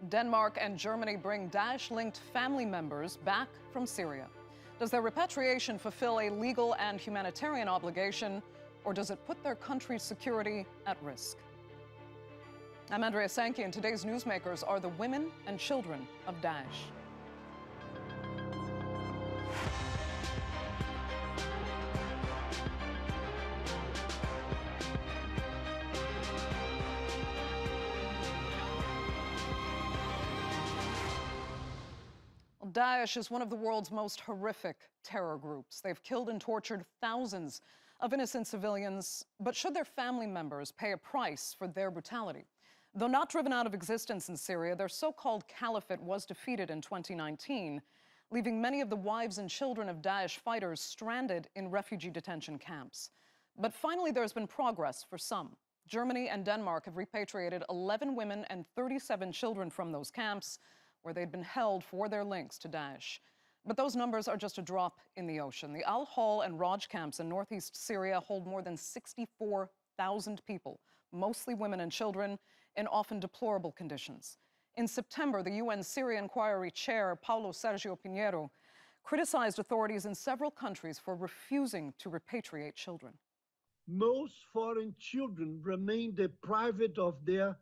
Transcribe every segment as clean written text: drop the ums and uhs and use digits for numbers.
Denmark and Germany bring Daesh-linked family members back from Syria. Does their repatriation fulfill a legal and humanitarian obligation, or does it put their country's security at risk? I'm Andrea Sankey, and today's newsmakers are the women and children of Daesh. Daesh is one of the world's most horrific terror groups. They've killed and tortured thousands of innocent civilians, but should their family members pay a price for their brutality? Though not driven out of existence in Syria, their so-called caliphate was defeated in 2019, leaving many of the wives and children of Daesh fighters stranded in refugee detention camps. But finally, there's been progress for some. Germany and Denmark have repatriated 11 women and 37 children from those camps, where they'd been held for their links to Daesh. But those numbers are just a drop in the ocean. The Al-Hol and Raj camps in northeast Syria hold more than 64,000 people, mostly women and children, in often deplorable conditions. In September, the UN Syria Inquiry Chair, Paulo Sergio Pinheiro, criticized authorities in several countries for refusing to repatriate children. Most foreign children remain deprived of their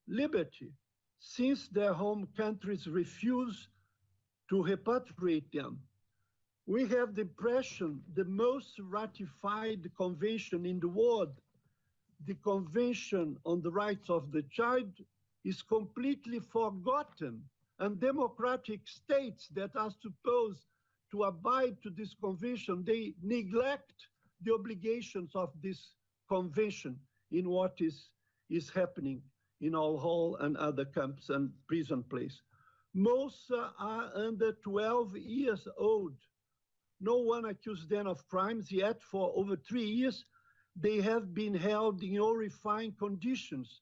liberty, since their home countries refuse to repatriate them. We have the impression the most ratified convention in the world, the Convention on the Rights of the Child, is completely forgotten, and democratic states that are supposed to abide to this convention, they neglect the obligations of this convention in what is happening in Al-Hol and other camps and prison places. Most are under 12 years old. No one accused them of crimes, yet for over 3 years, they have been held in horrifying conditions.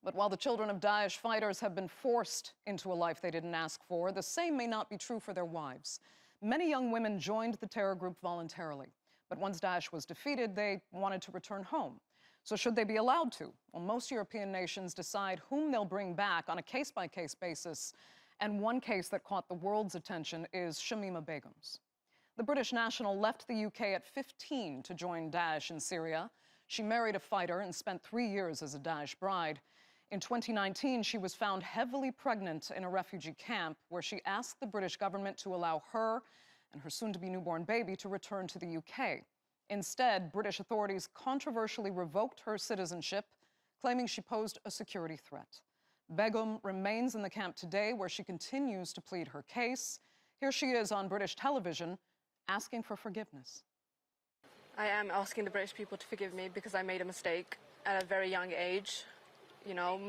But while the children of Daesh fighters have been forced into a life they didn't ask for, the same may not be true for their wives. Many young women joined the terror group voluntarily. But once Daesh was defeated, they wanted to return home. So should they be allowed to? Well, most European nations decide whom they'll bring back on a case-by-case basis. And one case that caught the world's attention is Shamima Begum's. The British national left the UK at 15 to join Daesh in Syria. She married a fighter and spent 3 years as a Daesh bride. In 2019, she was found heavily pregnant in a refugee camp where she asked the British government to allow her and her soon-to-be newborn baby to return to the UK. Instead, British authorities controversially revoked her citizenship, claiming she posed a security threat. Begum remains in the camp today, where she continues to plead her case. Here she is on British television, asking for forgiveness. I am asking the British people to forgive me because I made a mistake at a very young age. You know,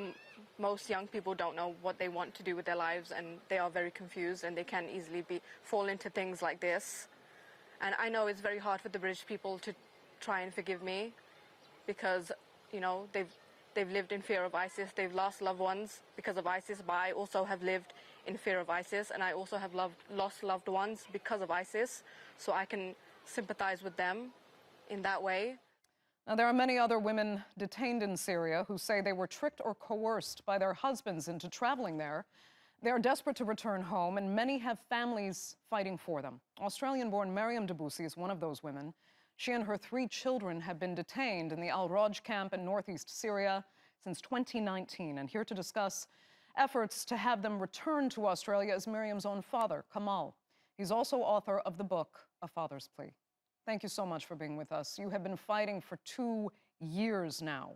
most young people don't know what they want to do with their lives, and they are very confused, and they can easily fall into things like this. And I know it's very hard for the British people to try and forgive me because, you know, they've lived in fear of ISIS. They've lost loved ones because of ISIS, but I also have lived in fear of ISIS, and I also have lost loved ones because of ISIS, so I can sympathize with them in that way. Now, there are many other women detained in Syria who say they were tricked or coerced by their husbands into traveling there. They are desperate to return home, and many have families fighting for them. Australian-born Mariam Dabboussy is one of those women. She and her 3 children have been detained in the Al-Raj camp in northeast Syria since 2019. And here to discuss efforts to have them return to Australia is Mariam's own father, Kamalle. He's also author of the book, A Father's Plea. Thank you so much for being with us. You have been fighting for 2 years now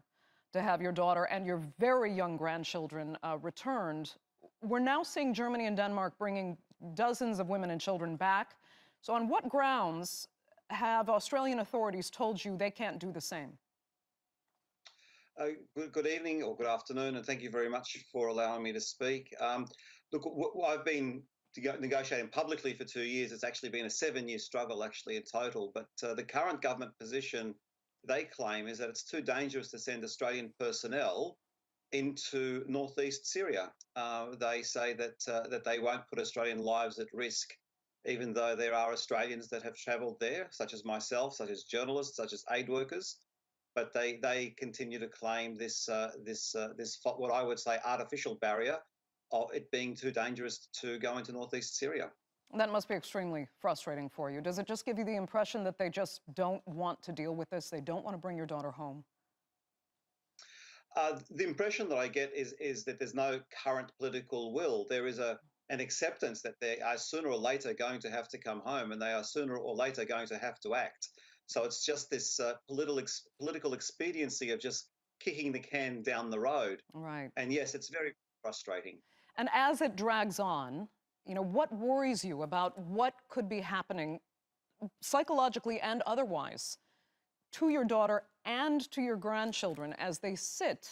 to have your daughter and your very young grandchildren returned. We're now seeing Germany and Denmark bringing dozens of women and children back. So on what grounds have Australian authorities told you they can't do the same? Good evening or good afternoon, and thank you very much for allowing me to speak. Look, I've been negotiating publicly for 2 years. It's actually been a 7-year struggle, actually, in total. But the current government position, they claim, is that it's too dangerous to send Australian personnel into northeast Syria. They say that they won't put Australian lives at risk, even though there are Australians that have travelled there, such as myself, such as journalists, such as aid workers. But they continue to claim this what I would say artificial barrier it being too dangerous to go into northeast Syria. That must be extremely frustrating for you. Does it just give you the impression that they just don't want to deal with this? They don't want to bring your daughter home? The impression that I get is that there's no current political will. There is an acceptance that they are sooner or later going to have to come home, and they are sooner or later going to have to act. So it's just this political expediency of just kicking the can down the road. Right. And yes, it's very frustrating. And as it drags on, what worries you about what could be happening psychologically and otherwise to your daughter and to your grandchildren as they sit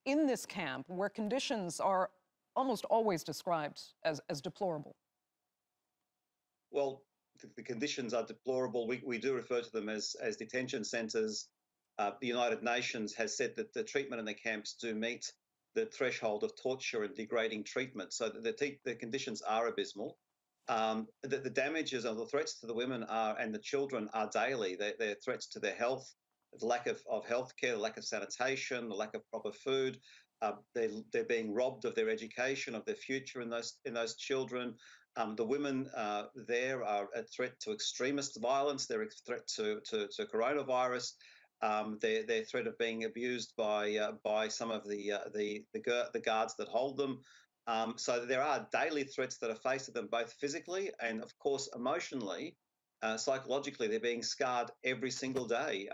in this camp where conditions are almost always described as deplorable? Well, the conditions are deplorable. We do refer to them as detention centres. The United Nations has said that the treatment in the camps do meet the threshold of torture and degrading treatment. So the conditions are abysmal. The damages or the threats to the women and the children are daily. They're threats to their health, the lack of health care, the lack of sanitation, the lack of proper food. They're being robbed of their education, of their future in those children. The women there are a threat to extremist violence. They're a threat to coronavirus. Their threat of being abused by some of the guards that hold them. So there are daily threats that are faced to them, both physically and, of course, emotionally, psychologically. They're being scarred every single day.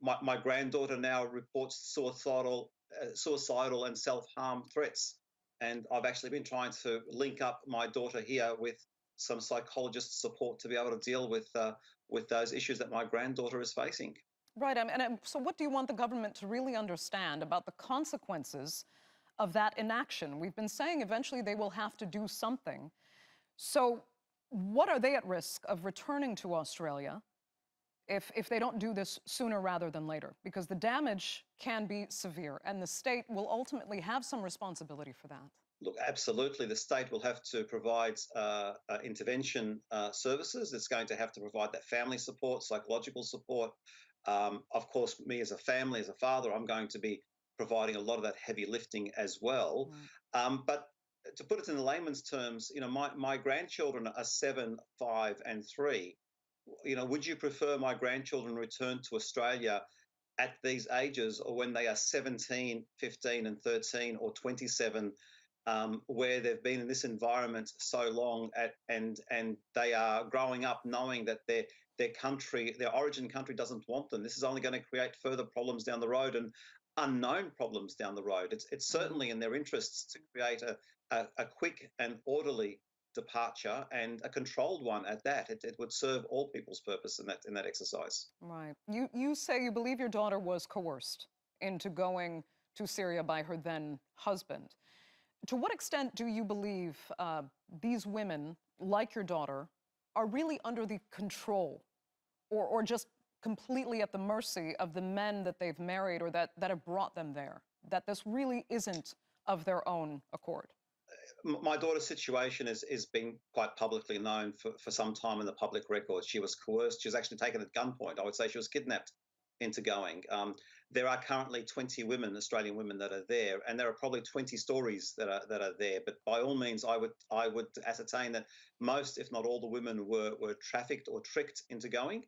My granddaughter now reports suicidal and self-harm threats, and I've actually been trying to link up my daughter here with some psychologist support to be able to deal with those issues that my granddaughter is facing. Right. So what do you want the government to really understand about the consequences of that inaction? We've been saying eventually they will have to do something. So what are they at risk of returning to Australia if they don't do this sooner rather than later? Because the damage can be severe, and the state will ultimately have some responsibility for that. Look, absolutely. The state will have to provide intervention services. It's going to have to provide that family support, psychological support. Of course, me as a family, as a father, I'm going to be providing a lot of that heavy lifting as well. Right. But to put it in layman's terms, my grandchildren are 7, 5, and 3. Would you prefer my grandchildren return to Australia at these ages, or when they are 17, 15, and 13, or 27, where they've been in this environment so long, and they are growing up knowing that their country, their origin country, doesn't want them? This is only going to create further problems down the road, and unknown problems down the road. It's certainly in their interests to create a quick and orderly departure, and a controlled one at that. It would serve all people's purpose in that exercise. Right. You say you believe your daughter was coerced into going to Syria by her then husband. To what extent do you believe these women, like your daughter, are really under the control or just completely at the mercy of the men that they've married or that have brought them there? That this really isn't of their own accord? My daughter's situation has been quite publicly known for some time in the public record. She was coerced. She was actually taken at gunpoint. I would say she was kidnapped into going. There are currently 20 women, Australian women, that are there, and there are probably 20 stories that are there. But by all means, I would ascertain that most, if not all, the women were trafficked or tricked into going,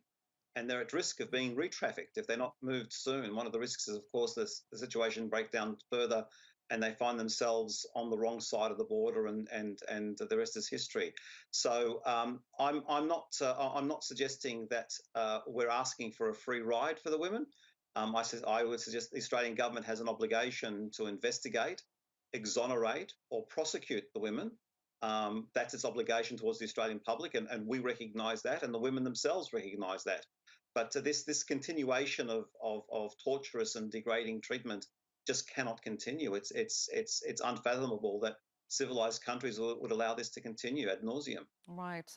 and they're at risk of being re-trafficked if they're not moved soon. One of the risks is, of course, the situation break down further, and they find themselves on the wrong side of the border, and the rest is history. So I'm not suggesting that we're asking for a free ride for the women. I would suggest the Australian government has an obligation to investigate, exonerate, or prosecute the women. That's its obligation towards the Australian public, and we recognise that, and the women themselves recognise that. But this continuation of torturous and degrading treatment just cannot continue. It's unfathomable that civilized countries would allow this to continue ad nauseum. Right.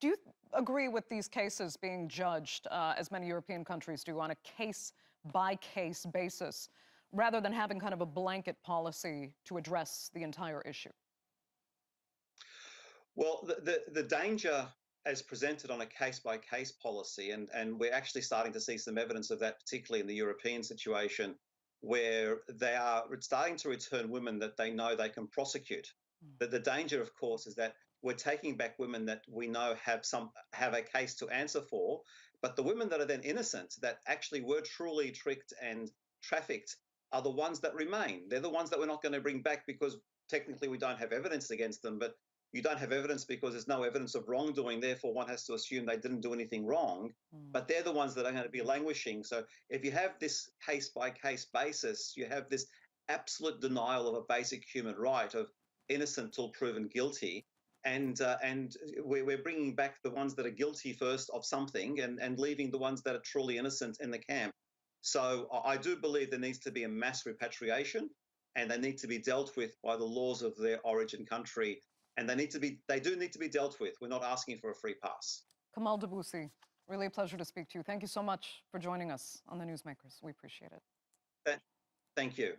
Do you agree with these cases being judged, as many European countries do, on a case-by-case basis, rather than having kind of a blanket policy to address the entire issue? Well, the danger as presented on a case-by-case policy, and we're actually starting to see some evidence of that, particularly in the European situation, where they are starting to return women that they know they can prosecute. But the danger, of course, is that we're taking back women that we know have a case to answer for, but the women that are then innocent, that actually were truly tricked and trafficked, are the ones that remain. They're the ones that we're not going to bring back because technically we don't have evidence against them, but you don't have evidence because there's no evidence of wrongdoing. Therefore, one has to assume they didn't do anything wrong, but they're the ones that are going to be languishing. So if you have this case-by-case basis, you have this absolute denial of a basic human right of innocent till proven guilty. And we're bringing back the ones that are guilty first of something and leaving the ones that are truly innocent in the camp. So I do believe there needs to be a mass repatriation, and they need to be dealt with by the laws of their origin country. And they do need to be dealt with. We're not asking for a free pass. Kamalle Dabboussy, really a pleasure to speak to you. Thank you so much for joining us on the Newsmakers. We appreciate it. Thank you.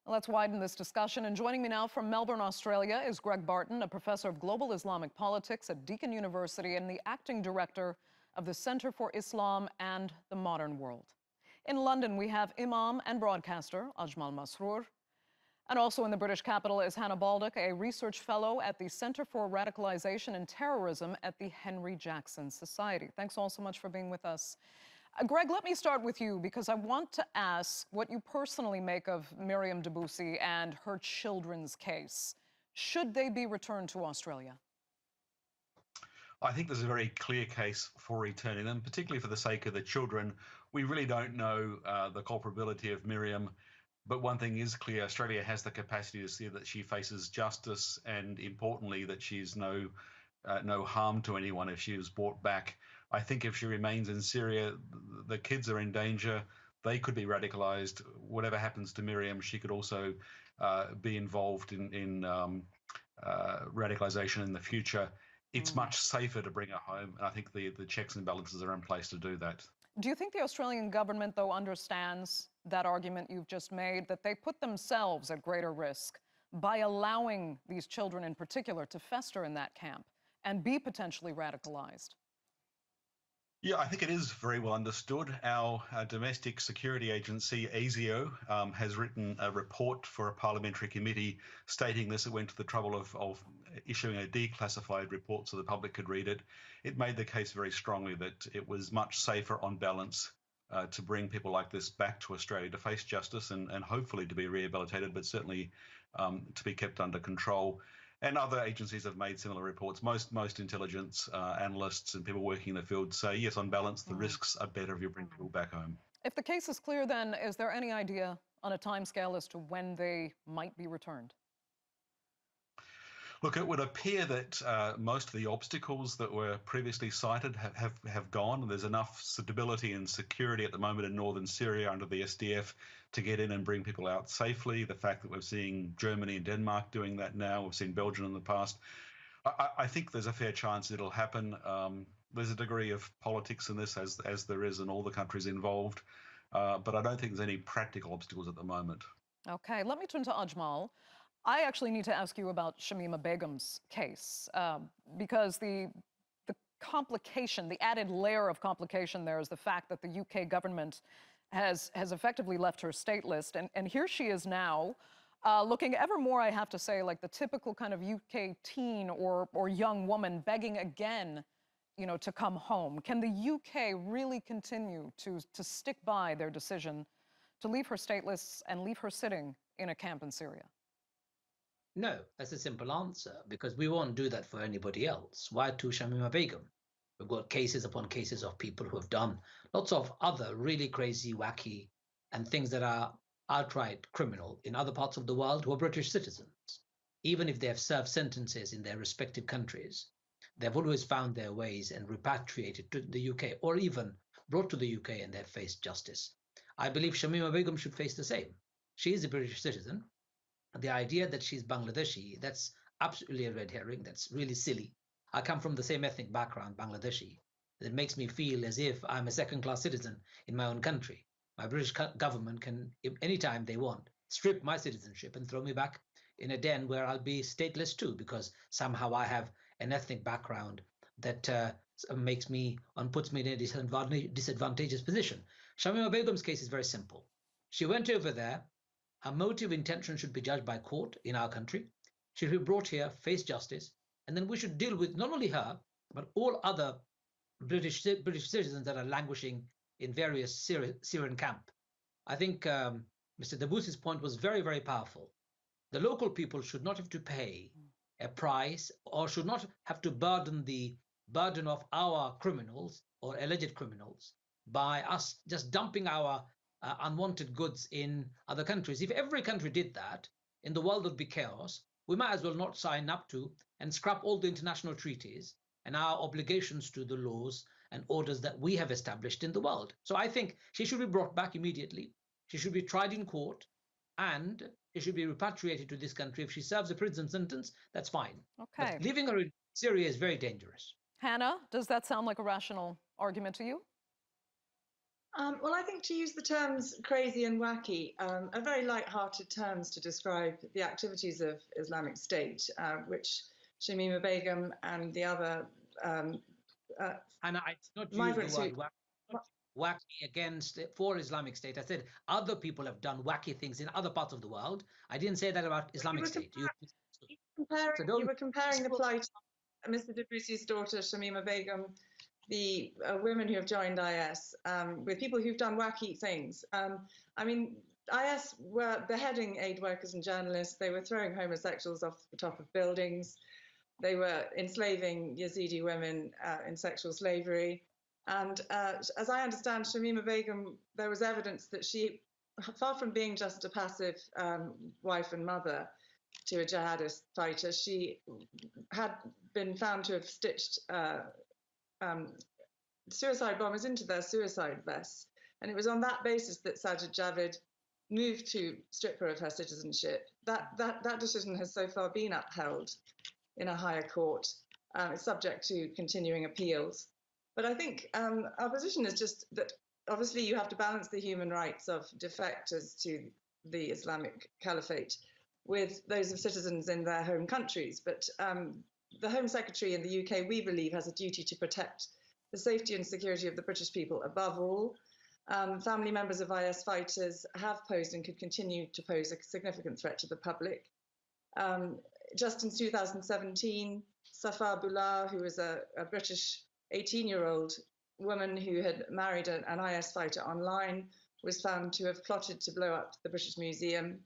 Let's widen this discussion. And joining me now from Melbourne, Australia, is Greg Barton, a professor of global Islamic politics at Deakin University and the acting director of the Centre for Islam and the Modern World. In London, we have Imam and broadcaster Ajmal Masroor. And also in the British capital is Hannah Baldock, a research fellow at the Centre for Radicalization and Terrorism at the Henry Jackson Society. Thanks all so much for being with us. Greg, let me start with you because I want to ask what you personally make of Mariam Dabboussy and her children's case. Should they be returned to Australia? I think there's a very clear case for returning them, particularly for the sake of the children. We really don't know the culpability of Mariam. But one thing is clear, Australia has the capacity to see that she faces justice, and importantly, that she's no harm to anyone if she is brought back. I think if she remains in Syria, the kids are in danger. They could be radicalized. Whatever happens to Mariam, she could also be involved in radicalization in the future. It's much safer to bring her home, and I think the checks and balances are in place to do that. Do you think the Australian government, though, understands that argument you've just made, that they put themselves at greater risk by allowing these children in particular to fester in that camp and be potentially radicalized? Yeah, I think it is very well understood. Our domestic security agency, ASIO, has written a report for a parliamentary committee stating this. It went to the trouble of issuing a declassified report so the public could read it. It made the case very strongly that it was much safer on balance to bring people like this back to Australia to face justice and hopefully to be rehabilitated, but certainly to be kept under control. And other agencies have made similar reports. Most intelligence analysts and people working in the field say, yes, on balance, the risks are better if you bring people back home. If the case is clear, then, is there any idea on a timescale as to when they might be returned? Look, it would appear that most of the obstacles that were previously cited have gone. There's enough stability and security at the moment in northern Syria under the SDF to get in and bring people out safely. The fact that we're seeing Germany and Denmark doing that now, we've seen Belgium in the past. I think there's a fair chance it'll happen. There's a degree of politics in this, as there is in all the countries involved. But I don't think there's any practical obstacles at the moment. Okay, let me turn to Ajmal. I actually need to ask you about Shamima Begum's case because the complication, the added layer of complication there is the fact that the UK government has effectively left her stateless. And here she is now looking ever more, I have to say, like the typical kind of UK teen or young woman begging again, you know, to come home. Can the UK really continue to stick by their decision to leave her stateless and leave her sitting in a camp in Syria? No, that's a simple answer, because we won't do that for anybody else. Why to Shamima Begum? We've got cases upon cases of people who have done lots of other really crazy, wacky, and things that are outright criminal in other parts of the world who are British citizens. Even if they have served sentences in their respective countries, they've always found their ways and repatriated to the UK, or even brought to the UK, and they've faced justice. I believe Shamima Begum should face the same. She is a British citizen. The idea that she's Bangladeshi, that's absolutely a red herring. That's really silly. I come from the same ethnic background, Bangladeshi. It makes me feel as if I'm a second-class citizen in my own country. My British government can, anytime they want, strip my citizenship and throw me back in a den where I'll be stateless too, because somehow I have an ethnic background that makes me and puts me in a disadvantageous position. Shamima Begum's case is very simple. She went over there. Her motive intention should be judged by court in our country. She should be brought here, face justice, and then we should deal with not only her, but all other British citizens that are languishing in various Syrian camp. I think Mr. Daboussy's point was very, very powerful. The local people should not have to pay a price or should not have to burden the burden of our criminals or alleged criminals by us just dumping our unwanted goods in other countries. If every country did that, in the world would be chaos. We might as well not sign up to and scrap all the international treaties and our obligations to the laws and orders that we have established in the world. So I think she should be brought back immediately. She should be tried in court, and she should be repatriated to this country. If she serves a prison sentence, that's fine. Okay. But leaving her in Syria is very dangerous. Hannah, does that sound like a rational argument to you? Well, I think to use the terms crazy and wacky are very light-hearted terms to describe the activities of Islamic State, which Shamima Begum and the other And I did not use migrants the word wacky against for Islamic State. I said other people have done wacky things in other parts of the world. I didn't say that about Islamic State. You were comparing the plight of Mr. Daboussy's daughter, Shamima Begum, the women who have joined IS, with people who've done wacky things. I mean, IS were beheading aid workers and journalists. They were throwing homosexuals off the top of buildings. They were enslaving Yazidi women in sexual slavery. And as I understand, Shamima Begum, there was evidence that she, far from being just a passive wife and mother to a jihadist fighter, she had been found to have stitched suicide bombers into their suicide vests. And it was on that basis that Sajid Javid moved to strip her of her citizenship. That decision has so far been upheld in a higher court. It's subject to continuing appeals. But I think our position is just that obviously you have to balance the human rights of defectors to the Islamic Caliphate with those of citizens in their home countries. But the Home Secretary in the UK, we believe, has a duty to protect the safety and security of the British people above all. Family members of IS fighters have posed and could continue to pose a significant threat to the public. Just in 2017, Safa Boullah, who was a British 18-year-old woman who had married an IS fighter online, was found to have plotted to blow up the British Museum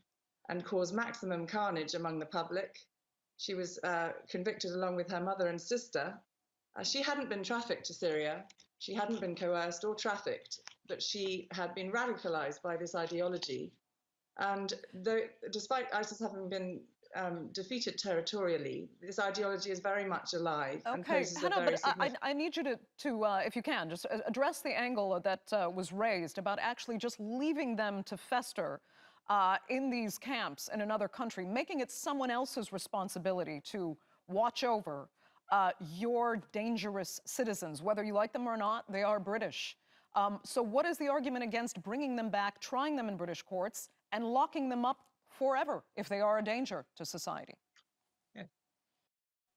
and cause maximum carnage among the public. She was convicted along with her mother and sister. She hadn't been trafficked to Syria. She hadn't been coerced or trafficked, but she had been radicalized by this ideology. And despite ISIS having been defeated territorially, this ideology is very much alive. Okay, and poses Hannah, a very but I need you to if you can, just address the angle that was raised about actually just leaving them to fester in these camps in another country, making it someone else's responsibility to watch over your dangerous citizens. Whether you like them or not, they are British. So what is the argument against bringing them back, trying them in British courts, and locking them up forever if they are a danger to society? Yeah.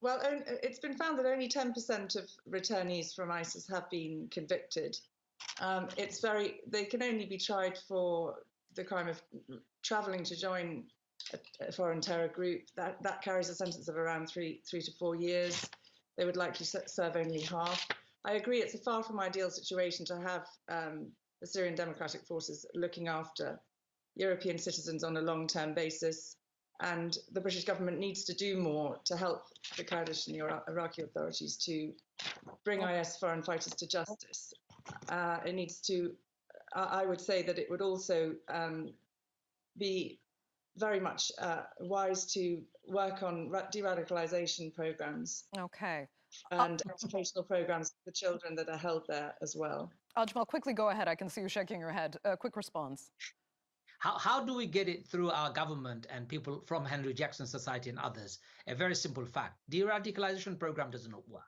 Well, it's been found that only 10% of returnees from ISIS have been convicted. They can only be tried for the crime of traveling to join a foreign terror group. That carries a sentence of around 3 to 4 years. They would likely serve only half. I agree it's a far from ideal situation to have the Syrian Democratic Forces looking after European citizens on a long-term basis, and the British government needs to do more to help the Kurdish and Iraqi authorities to bring IS foreign fighters to justice. It needs to, I would say that it would also be very much wise to work on de-radicalization programs. Okay. And educational programs for the children that are held there as well. Ajmal, quickly go ahead. I can see you shaking your head. Quick response. How do we get it through our government and people from Henry Jackson Society and others? A very simple fact. De-radicalization program does not work.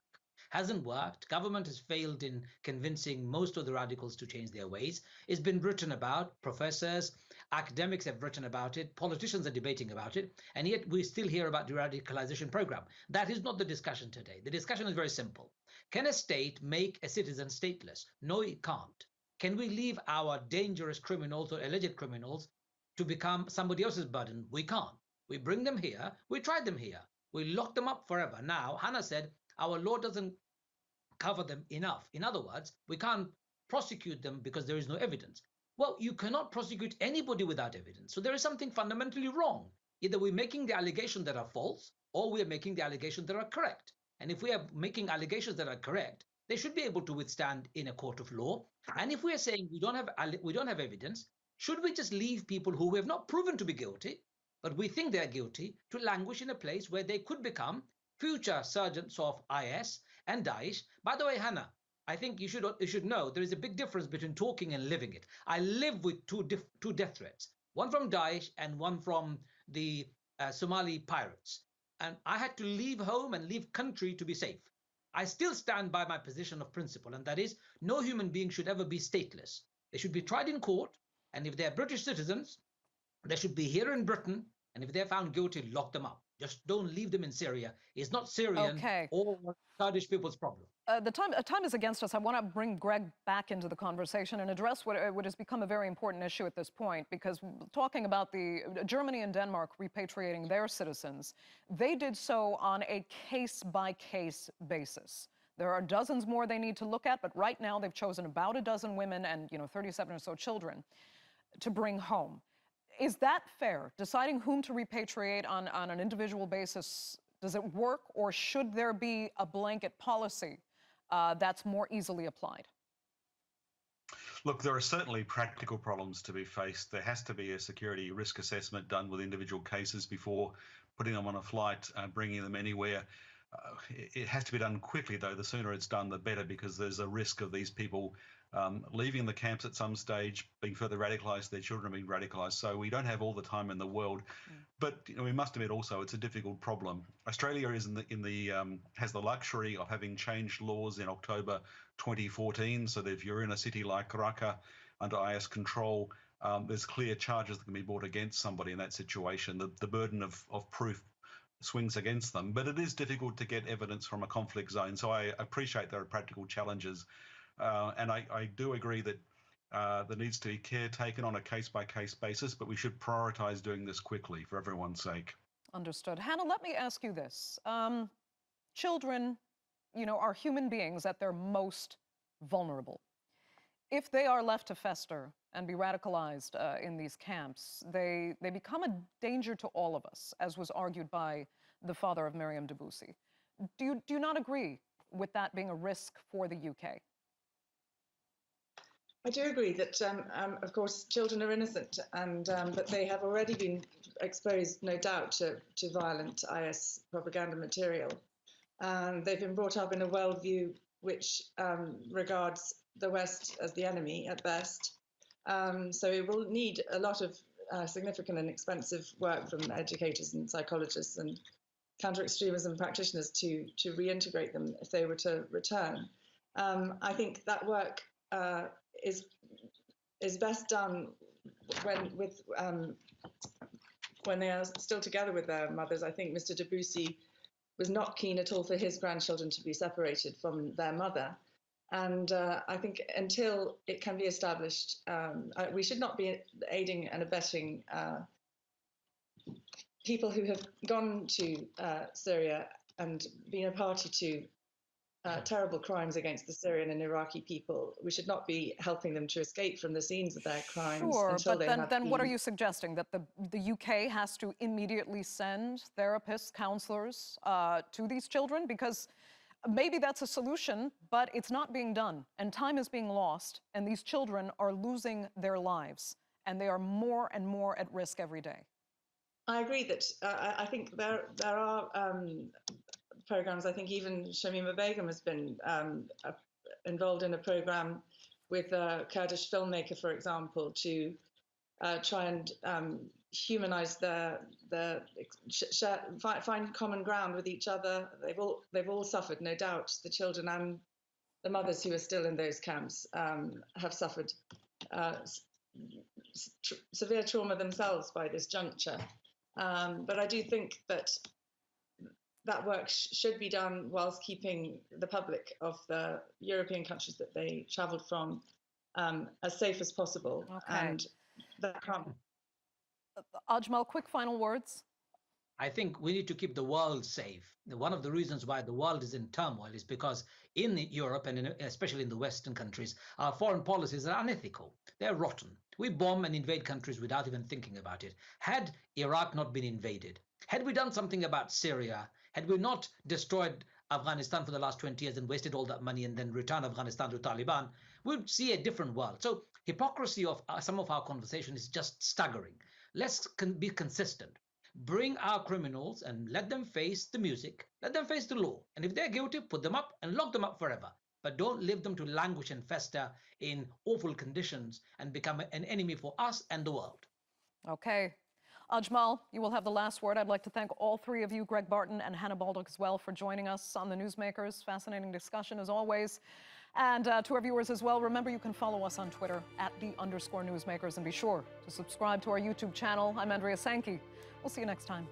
Hasn't worked. Government has failed in convincing most of the radicals to change their ways. It's been written about. Professors, academics have written about it. Politicians are debating about it. And yet we still hear about the radicalization program. That is not the discussion today. The discussion is very simple. Can a state make a citizen stateless? No, it can't. Can we leave our dangerous criminals or alleged criminals to become somebody else's burden? We can't. We bring them here. We try them here. We lock them up forever. Now, Hannah said our law doesn't cover them enough. In other words, we can't prosecute them because there is no evidence. Well, you cannot prosecute anybody without evidence. So there is something fundamentally wrong. Either we're making the allegations that are false or we're making the allegations that are correct. And if we are making allegations that are correct, they should be able to withstand in a court of law. And if we are saying we don't have evidence, should we just leave people who we have not proven to be guilty, but we think they're guilty, to languish in a place where they could become future sergeants of IS and Daesh? By the way, Hannah, I think you should know there is a big difference between talking and living it. I live with two death threats, one from Daesh and one from the Somali pirates. And I had to leave home and leave country to be safe. I still stand by my position of principle, and that is no human being should ever be stateless. They should be tried in court, and if they're British citizens, they should be here in Britain, and if they're found guilty, lock them up. Just don't leave them in Syria. It's not Syrian or Kurdish people's problem. Time is against us. I want to bring Greg back into the conversation and address what has become a very important issue at this point, because talking about the Germany and Denmark repatriating their citizens, they did so on a case-by-case basis. There are dozens more they need to look at, but right now they've chosen about a dozen women and 37 or so children to bring home. Is that fair? Deciding whom to repatriate on an individual basis, does it work, or should there be a blanket policy that's more easily applied? Look, there are certainly practical problems to be faced. There has to be a security risk assessment done with individual cases before putting them on a flight, bringing them anywhere. It has to be done quickly, though. The sooner it's done, the better, because there's a risk of these people leaving the camps at some stage, being further radicalised, their children being radicalised. So we don't have all the time in the world. But we must admit also it's a difficult problem. Australia is has the luxury of having changed laws in October 2014, so that if you're in a city like Raqqa under IS control, there's clear charges that can be brought against somebody in that situation. The burden of proof swings against them. But it is difficult to get evidence from a conflict zone. So I appreciate there are practical challenges. And I do agree that there needs to be care taken on a case-by-case basis, but we should prioritise doing this quickly for everyone's sake. Understood. Hannah, let me ask you this. Children, are human beings at their most vulnerable. If they are left to fester and be radicalized in these camps, they become a danger to all of us, as was argued by the father of Mariam Dabboussy. Do you not agree with that being a risk for the UK? I do agree that, of course, children are innocent, and but they have already been exposed, no doubt, to violent IS propaganda material. They've been brought up in a worldview which regards the West as the enemy at best. So it will need a lot of significant and expensive work from educators and psychologists and counter-extremism practitioners to reintegrate them if they were to return. I think that work is best done when they are still together with their mothers. I think Mr. Dabboussy was not keen at all for his grandchildren to be separated from their mother. And I think until it can be established, we should not be aiding and abetting people who have gone to Syria and been a party to terrible crimes against the Syrian and Iraqi people. We should not be helping them to escape from the scenes of their crimes. Sure, until but then what are you suggesting? That the UK has to immediately send therapists, counselors to these children? Because maybe that's a solution, but it's not being done, and time is being lost, and these children are losing their lives, and they are more and more at risk every day. I agree that I think there are programs. I think even Shamima Begum has been involved in a program with a Kurdish filmmaker, for example, to try and humanize find common ground with each other. They've all suffered, no doubt. The children and the mothers who are still in those camps have suffered severe trauma themselves by this juncture. But I do think that work should be done whilst keeping the public of the European countries that they travelled from as safe as possible. Okay. And that can't. Ajmal, quick final words. I think we need to keep the world safe. One of the reasons why the world is in turmoil is because in Europe and especially in the Western countries, our foreign policies are unethical. They're rotten. We bomb and invade countries without even thinking about it. Had Iraq not been invaded, had we done something about Syria, had we not destroyed Afghanistan for the last 20 years and wasted all that money and then returned Afghanistan to Taliban, we'd see a different world. So hypocrisy of some of our conversation is just staggering. Let's be consistent. Bring our criminals and let them face the music, let them face the law. And if they're guilty, put them up and lock them up forever. But don't leave them to languish and fester in awful conditions and become an enemy for us and the world. Okay. Ajmal, you will have the last word. I'd like to thank all three of you, Greg Barton and Hannah Baldock as well, for joining us on the Newsmakers. Fascinating discussion as always. And to our viewers as well, remember you can follow us on Twitter @the_Newsmakers and be sure to subscribe to our YouTube channel. I'm Andrea Sankey. We'll see you next time.